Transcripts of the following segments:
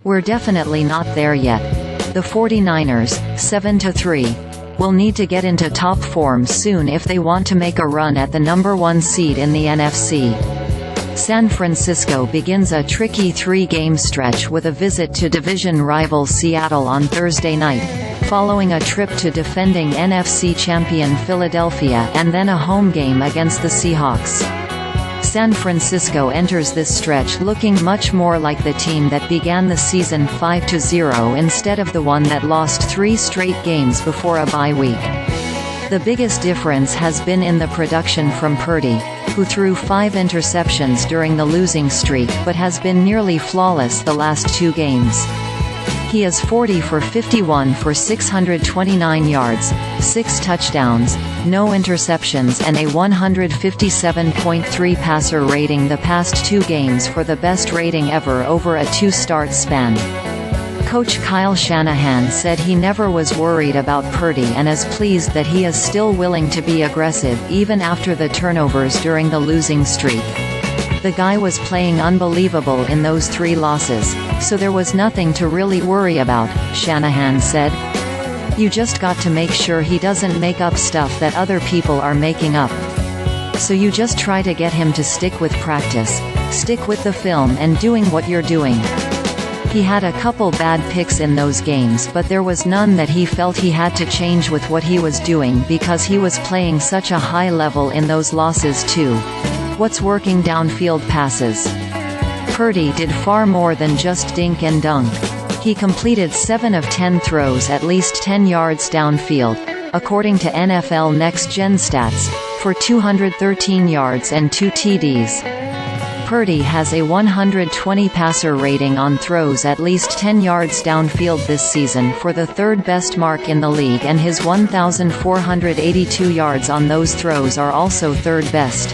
"We're definitely not there yet. The 49ers, 7-3, will need to get into top form soon if they want to make a run at the number 1 seed in the NFC." San Francisco begins a tricky 3-game stretch with a visit to division rival Seattle on Thursday night, following a trip to defending NFC champion Philadelphia and then a home game against the Seahawks. San Francisco enters this stretch looking much more like the team that began the season 5-0 instead of the one that lost 3 straight games before a bye week. The biggest difference has been in the production from Purdy, who threw 5 interceptions during the losing streak but has been nearly flawless the last 2 games. He is 40 for 51 for 629 yards, 6 touchdowns, no interceptions and a 157.3 passer rating the past 2 games, for the best rating ever over a 2-start span. Coach Kyle Shanahan said he never was worried about Purdy and is pleased that he is still willing to be aggressive even after the turnovers during the losing streak. "The guy was playing unbelievable in those 3 losses, so there was nothing to really worry about," Shanahan said. "You just got to make sure he doesn't make up stuff that other people are making up. So you just try to get him to stick with practice, stick with the film and doing what you're doing." He had a couple bad picks in those games, but there was none that he felt he had to change with what he was doing because he was playing such a high level in those losses too. What's working downfield passes? Purdy did far more than just dink and dunk. He completed 7 of 10 throws at least 10 yards downfield, according to NFL Next Gen Stats, for 213 yards and 2 TDs. Purdy has a 120 passer rating on throws at least 10 yards downfield this season, for the 3rd best mark in the league, and his 1,482 yards on those throws are also 3rd best.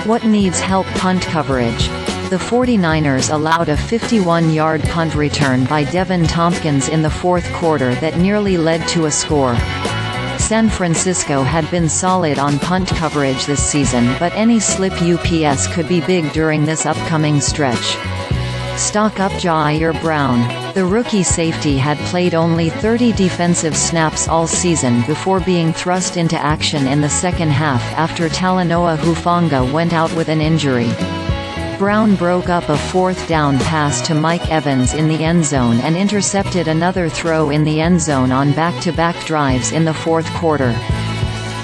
What needs help? Punt coverage. The 49ers allowed a 51-yard punt return by Deven Thompkins in the 4th quarter that nearly led to a score. San Francisco had been solid on punt coverage this season, but any slip ups could be big during this upcoming stretch. Stock up UPJa'Ayir Brown. The rookie safety had played only 30 defensive snaps all season before being thrust into action in the second half after Talanoa Hufanga went out with an injury. Brown broke up a 4th down pass to Mike Evans in the end zone and intercepted another throw in the end zone on back-to-back drives in the 4th quarter.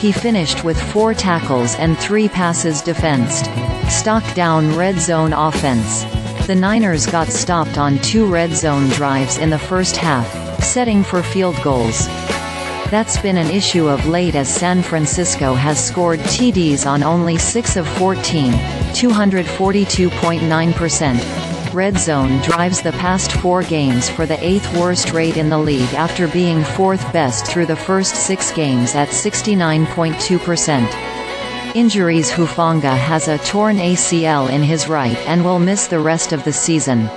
He finished with 4 tackles and 3 passes defensed. Stock down red zone offense. The Niners got stopped on 2 red zone drives in the first half, setting for field goals. That's been an issue of late as San Francisco has scored TDs on only 6 of 14, 242.9%. Red zone drives the past 4 games for the 8th worst rate in the league after being 4th best through the first 6 games at 69.2%. INJURIESHufanga has a torn ACL in his right and will miss the rest of the season.